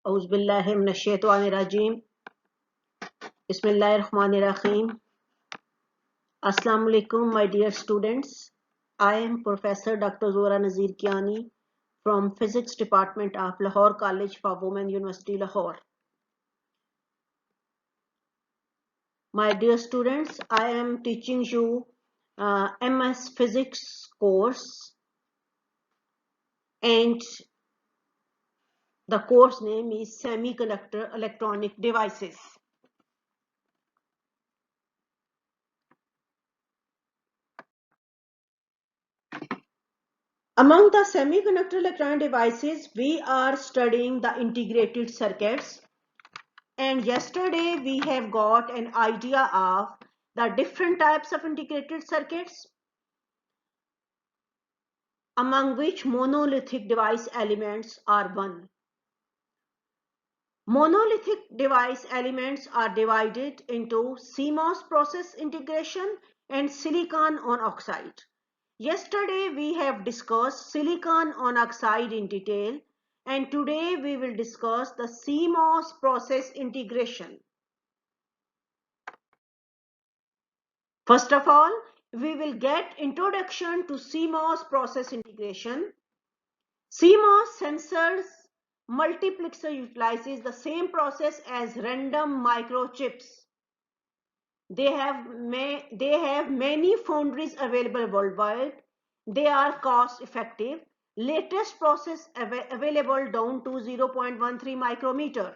Auzubillahiminash-shaytanir-rajim. Bismillahir-Rahmanir-Rahim. Assalamu alaikum, my dear students. I am Professor Dr. Zora Nazir Kiani from Physics Department of Lahore College for Women, University Lahore. My dear students, I am teaching you MS Physics course, and the course name is Semiconductor Electronic Devices. Among the semiconductor electronic devices, we are studying the integrated circuits. And yesterday we have got an idea of the different types of integrated circuits, among which monolithic device elements are one. Monolithic device elements are divided into CMOS process integration and silicon on oxide. Yesterday we have discussed silicon on oxide in detail, and today we will discuss the CMOS process integration. First of all, we will get introduction to CMOS process integration. CMOS sensors multiplexer utilizes the same process as random microchips. They have many foundries available worldwide. They are cost effective. Latest process available down to 0.13 micrometer.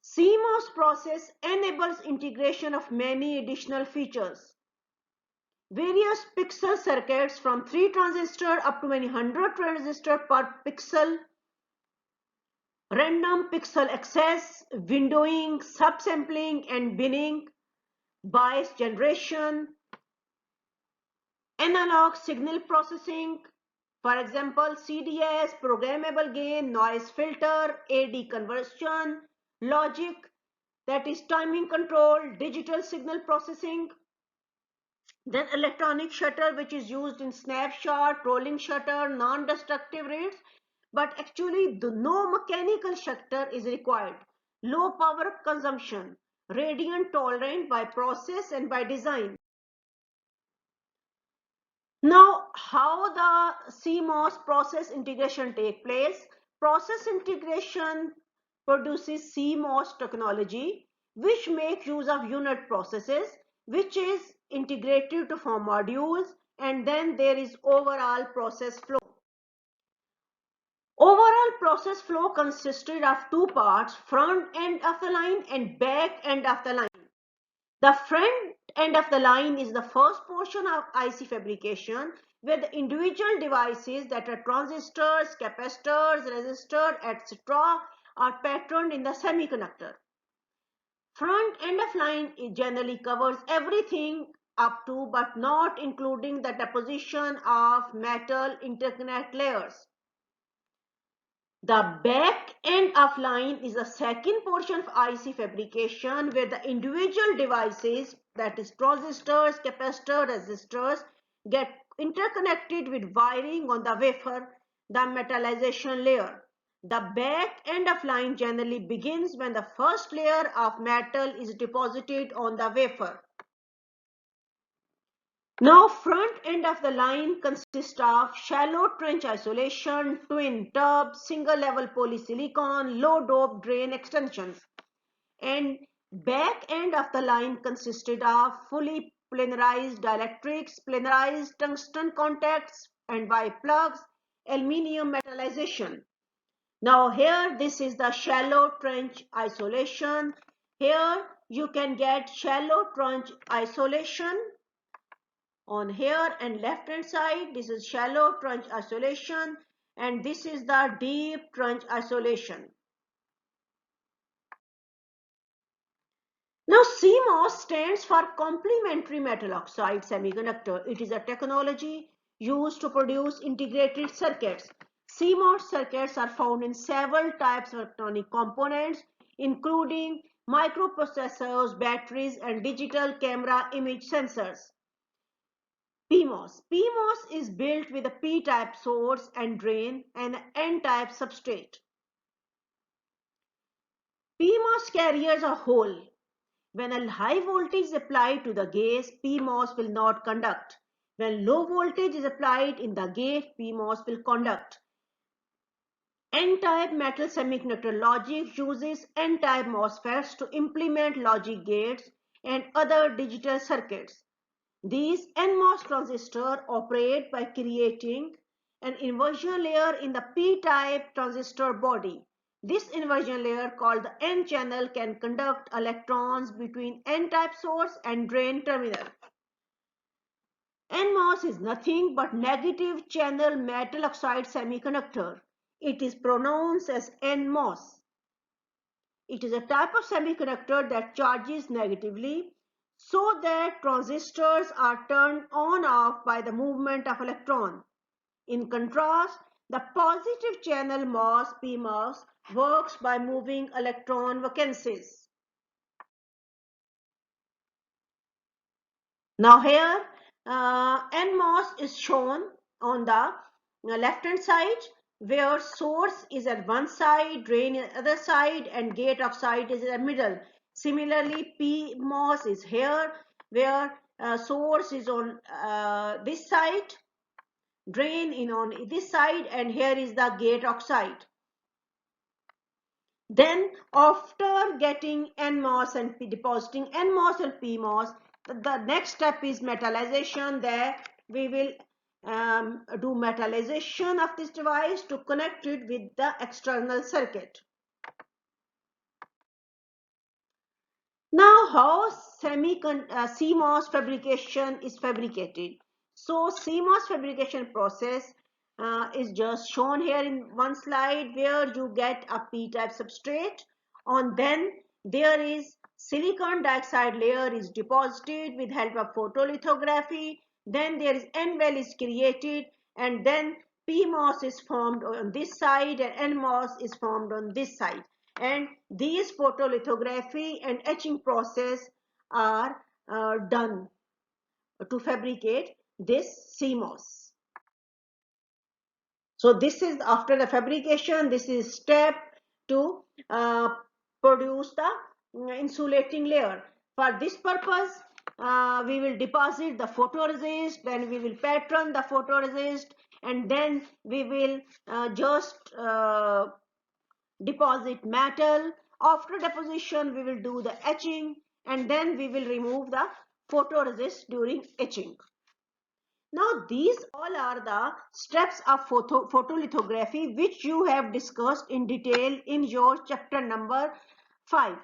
CMOS process enables integration of many additional features. Various pixel circuits from 3 transistors up to many hundred transistors per pixel, random pixel access, windowing, subsampling and binning, bias generation, analog signal processing, for example CDS, programmable gain, noise filter, AD conversion, logic, that is timing control, digital signal processing. Then electronic shutter, which is used in snapshot, rolling shutter, non-destructive reads, but actually no mechanical shutter is required. Low power consumption, radiant tolerant by process and by design. Now, how the CMOS process integration take place? Process integration produces CMOS technology, which make use of unit processes, which is integrated to form modules, and then there is overall process flow. Overall process flow consisted of two parts, front end of the line and back end of the line. The front end of the line is the first portion of IC fabrication, where the individual devices, that are transistors, capacitors, resistors, etc., are patterned in the semiconductor. Front end of line generally covers everything up to but not including the deposition of metal interconnect layers. The back end of line is the second portion of IC fabrication, where the individual devices, that is transistors, capacitors, resistors, get interconnected with wiring on the wafer, the metallization layer. The back end of line generally begins when the first layer of metal is deposited on the wafer. Now, front end of the line consists of shallow trench isolation, twin tub, single level polysilicon, low dope drain extensions. And back end of the line consisted of fully planarized dielectrics, planarized tungsten contacts, and by plugs, aluminium metallization. Now here this is the shallow trench isolation. Here you can get shallow trench isolation. On here and left hand side, this is shallow trench isolation, and this is the deep trench isolation. Now CMOS stands for complementary metal oxide semiconductor. It is a technology used to produce integrated circuits. CMOS circuits are found in several types of electronic components, including microprocessors, batteries, and digital camera image sensors. PMOS. PMOS is built with a P-type source and drain and an N-type substrate. PMOS carriers are whole. When a high voltage is applied to the gate, PMOS will not conduct. When low voltage is applied in the gate, PMOS will conduct. N-type metal semiconductor logic uses N-type MOSFETs to implement logic gates and other digital circuits. These NMOS transistors operate by creating an inversion layer in the P-type transistor body. This inversion layer, called the N-channel, can conduct electrons between N-type source and drain terminal. NMOS is nothing but negative channel metal oxide semiconductor. It is pronounced as NMOS. It is a type of semiconductor that charges negatively so that transistors are turned on off by the movement of electron. In contrast, the positive channel MOS, PMOS, works by moving electron vacancies. Now here, NMOS is shown on the left hand side, where source is at one side, drain is other side, and gate oxide is in the middle. Similarly, PMOS is here, where source is on this side, drain in on this side, and here is the gate oxide. Then after getting NMOS and depositing NMOS and PMOS, the next step is metallization. There we will do metallization of this device to connect it with the external circuit. Now, how CMOS fabrication is fabricated. So CMOS fabrication process is just shown here in one slide, where you get a p-type substrate. On then there is silicon dioxide layer is deposited with help of photolithography. Then there is N-well is created, and then PMOS is formed on this side and NMOS is formed on this side. And these photolithography and etching process are done to fabricate this CMOS. So this is after the fabrication, this is step to produce the insulating layer. For this purpose, we will deposit the photoresist, then we will pattern the photoresist, and then we will just deposit metal. After deposition, we will do the etching, and then we will remove the photoresist during etching. Now these all are the steps of photolithography, which you have discussed in detail in your chapter number 5.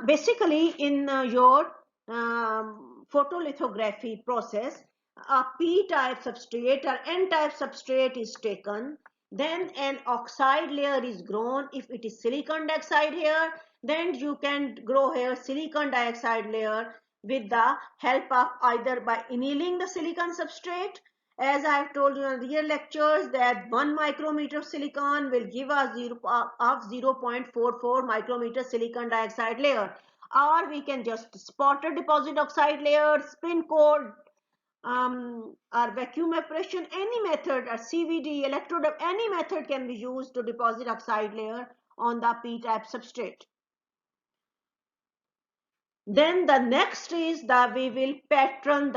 Basically in your photolithography process, a p-type substrate or n-type substrate is taken, then an oxide layer is grown. If it is silicon dioxide here, then you can grow here silicon dioxide layer with the help of either by annealing the silicon substrate. As I have told you in earlier lectures, that 1 micrometer of silicon will give us 0.44 micrometer silicon dioxide layer. Or we can just spotter deposit oxide layer, spin coat, or vacuum evaporation. Any method, or CVD, electrode, any method can be used to deposit oxide layer on the p-type substrate. Then the next is that we will pattern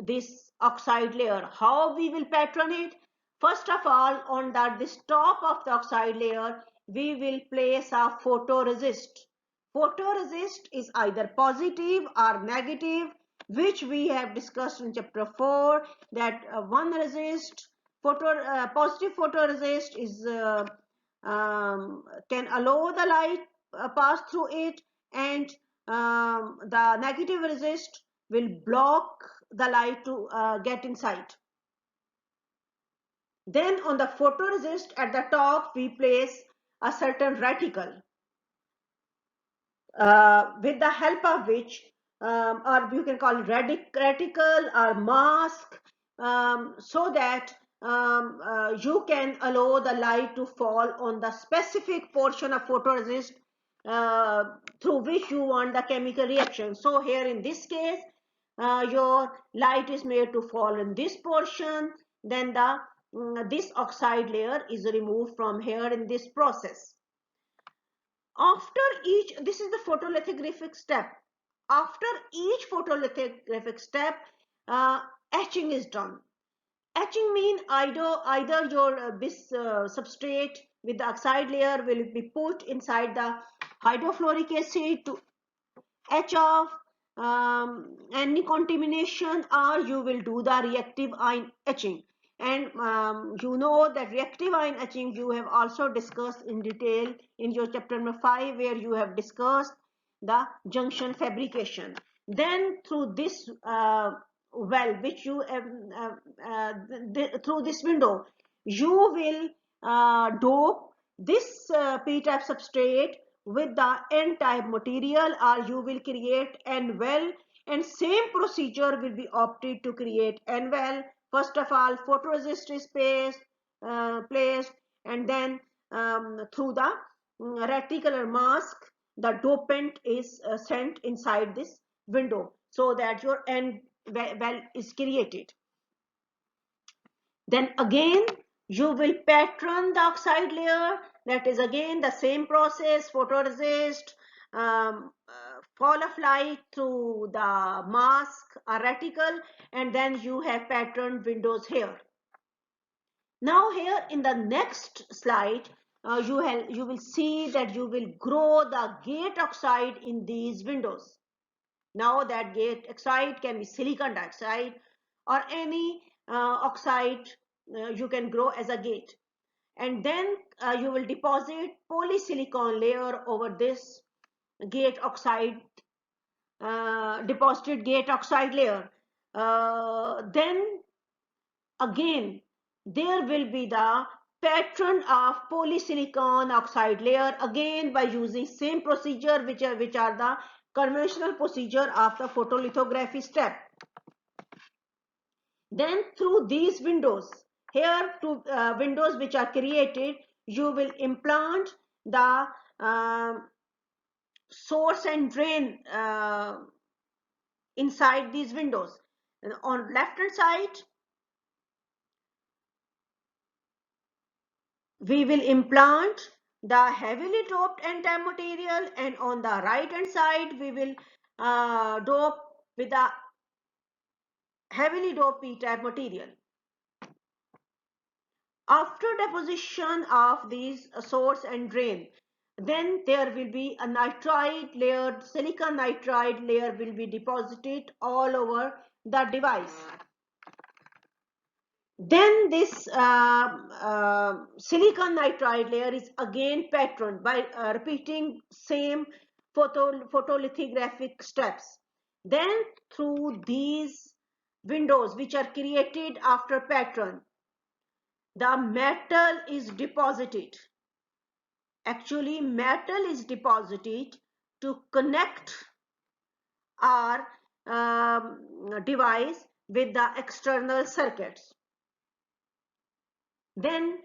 this oxide layer. How we will pattern it? First of all, on this top of the oxide layer, we will place a photoresist. Photoresist is either positive or negative, which we have discussed in chapter 4, that one resist, positive photoresist is can allow the light pass through it, and the negative resist will block the light to get inside. Then on the photoresist at the top, we place a certain reticle with the help of which, or you can call it reticle or mask, so that you can allow the light to fall on the specific portion of photoresist through which you want the chemical reaction. So here in this case, your light is made to fall in this portion, then this oxide layer is removed from here in this process. After each, this is the photolithographic step. After each photolithographic step, etching is done. Etching means either your this substrate with the oxide layer will be put inside the hydrofluoric acid to etch off any contamination, or you will do the reactive ion etching. And you know that reactive ion etching you have also discussed in detail in your chapter number 5, where you have discussed the junction fabrication. Then through this well, which you through this window, you will dope this p-type substrate with the n-type material, or you will create n-well, and same procedure will be opted to create n-well. First of all, photoresist is placed, and then through the reticular mask, the dopant is sent inside this window, so that your n-well is created. Then again, you will pattern the oxide layer. That is again the same process, photoresist, fall of light through the mask or reticle, and then you have patterned windows here. Now here in the next slide, you will see that you will grow the gate oxide in these windows. Now that gate oxide can be silicon dioxide or any oxide you can grow as a gate. And then you will deposit polysilicon layer over this gate oxide, deposited gate oxide layer. Then again, there will be the pattern of polysilicon oxide layer, again by using same procedure, which are the conventional procedure of the photolithography step. Then through these windows, here two windows which are created, you will implant the source and drain inside these windows. And on left hand side, we will implant the heavily doped n-type material, and on the right hand side we will dope with the heavily doped p-type material. After deposition of these source and drain, then there will be a nitride layer, silicon nitride layer will be deposited all over the device. Then this silicon nitride layer is again patterned by repeating same photolithographic steps. Then through these windows which are created after pattern, the metal is deposited. Actually, metal is deposited to connect our device with the external circuits. Then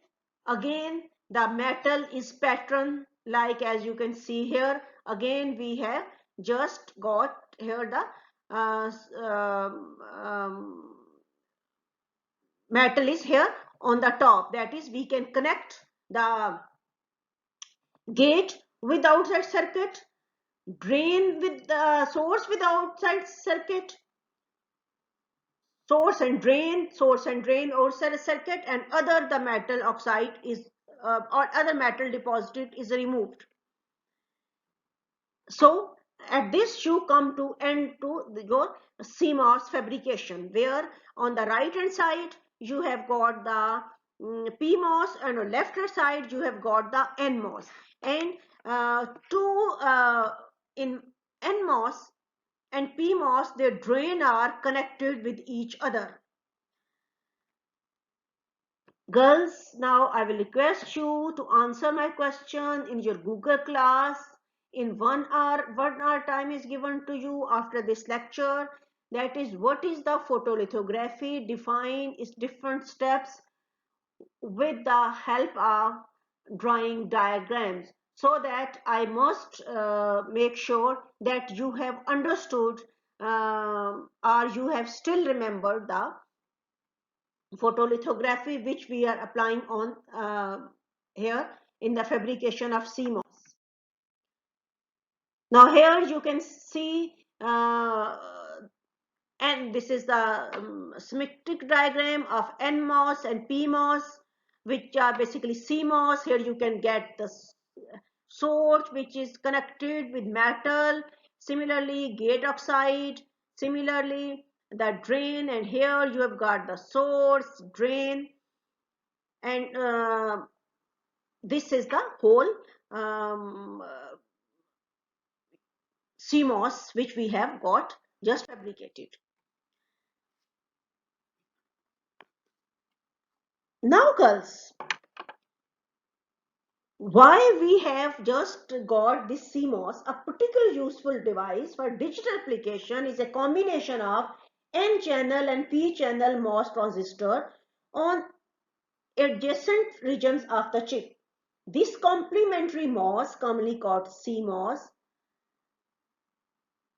again the metal is patterned, like as you can see here. Again we have just got here the metal is here on the top. That is, we can connect the gate with outside circuit, drain with the source with outside circuit, source and drain outside circuit, and other the metal oxide is or other metal deposited is removed. So at this you come to end to your CMOS fabrication, where on the right hand side you have got the PMOS, and on left hand side you have got the NMOS. And in NMOS and PMOS, their drain are connected with each other. Girls, now I will request you to answer my question in your Google class. In 1 hour time is given to you after this lecture. That is, what is the photolithography? Define its different steps with the help of drawing diagrams, so that I must make sure that you have understood or you have still remembered the photolithography which we are applying on here in the fabrication of CMOS. Now here you can see and this is the schematic diagram of NMOS and PMOS, which are basically CMOS. Here you can get the source which is connected with metal, similarly gate oxide, similarly the drain, and here you have got the source, drain, and this is the whole CMOS which we have got just fabricated. Now girls, why we have just got this CMOS, a particularly useful device for digital application is a combination of N-channel and P-channel MOS transistor on adjacent regions of the chip. This complementary MOS, commonly called CMOS,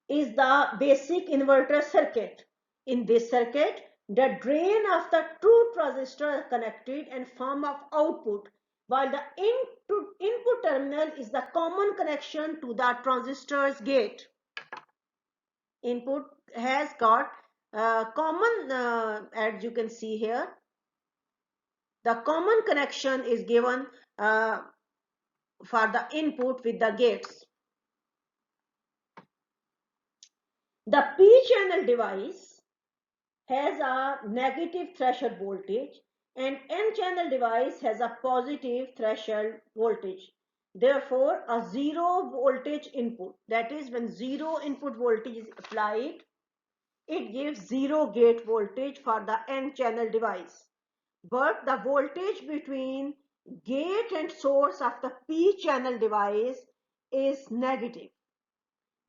is the basic inverter circuit. In this circuit, the drain of the two transistors are connected and form of output, while the input terminal is the common connection to the transistor's gate. Input has got common, as you can see here, the common connection is given for the input with the gates. The P-channel device has a negative threshold voltage and N-channel device has a positive threshold voltage. Therefore, a zero voltage input, that is when zero input voltage is applied, it gives zero gate voltage for the N-channel device. But the voltage between gate and source of the P-channel device is negative.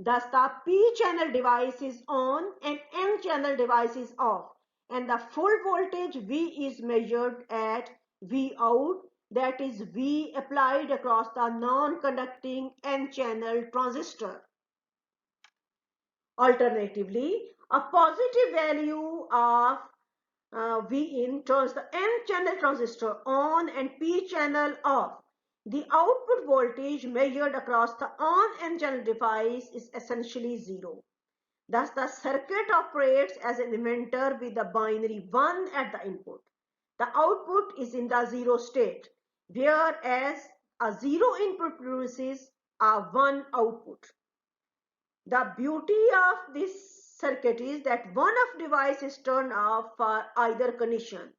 Thus, the P-channel device is on and N-channel device is off, and the full voltage V is measured at V out, that is V applied across the non-conducting N-channel transistor. Alternatively, a positive value of V in turns the N-channel transistor on and P-channel off. The output voltage measured across the on N-channel device is essentially zero. Thus, the circuit operates as an inverter with the binary 1 at the input. The output is in the zero state, whereas a zero input produces a 1 output. The beauty of this circuit is that one of device is turned off for either condition.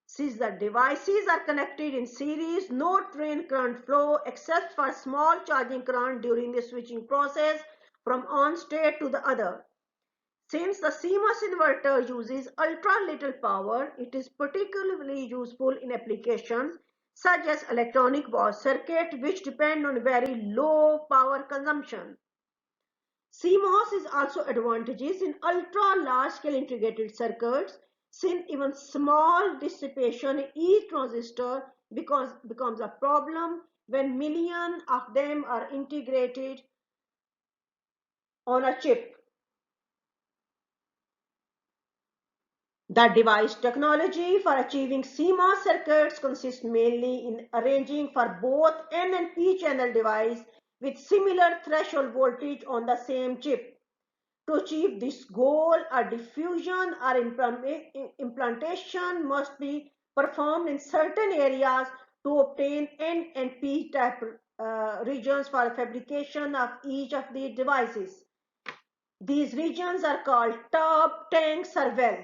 Since the devices are connected in series, no drain current flow except for small charging current during the switching process from on state to the other. Since the CMOS inverter uses ultra little power, it is particularly useful in applications such as electronic wall circuit, which depend on very low power consumption. CMOS is also advantageous in ultra large scale integrated circuits, since even small dissipation in each transistor becomes a problem when millions of them are integrated on a chip. The device technology for achieving CMOS circuits consists mainly in arranging for both N and P channel device with similar threshold voltage on the same chip. To achieve this goal, a diffusion or implantation must be performed in certain areas to obtain N and P type regions for fabrication of each of the devices. These regions are called tub, tanks, or well.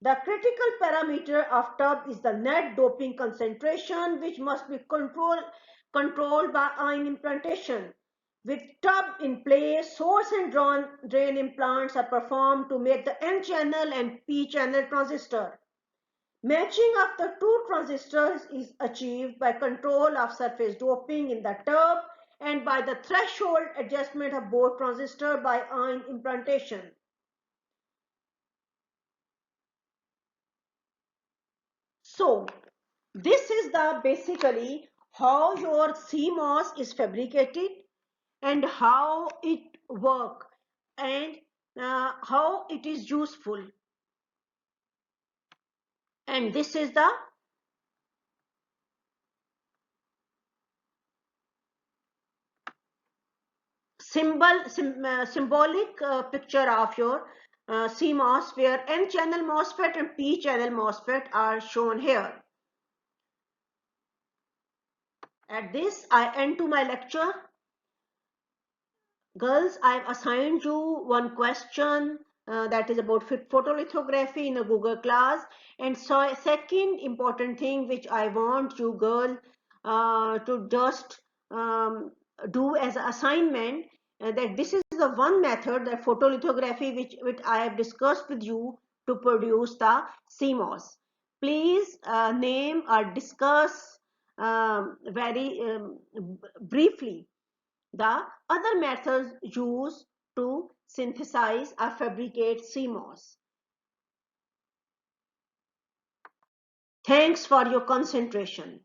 The critical parameter of tub is the net doping concentration, which must be controlled by ion implantation. With tub in place, source and drain implants are performed to make the N-channel and P-channel transistor. Matching of the two transistors is achieved by control of surface doping in the tub and by the threshold adjustment of both transistors by ion implantation. So, this is the basically how your CMOS is fabricated and how it works and how it is useful. And this is the symbolic picture of your CMOS, where N-channel MOSFET and P-channel MOSFET are shown here. At this, I end to my lecture. Girls, I've assigned you one question that is about photolithography in a Google class. And so second important thing which I want you girl to just do as an assignment, that this is the one method, that photolithography, which I have discussed with you to produce the CMOS. Please name or discuss very briefly the other methods used to synthesize or fabricate CMOS. Thanks for your concentration.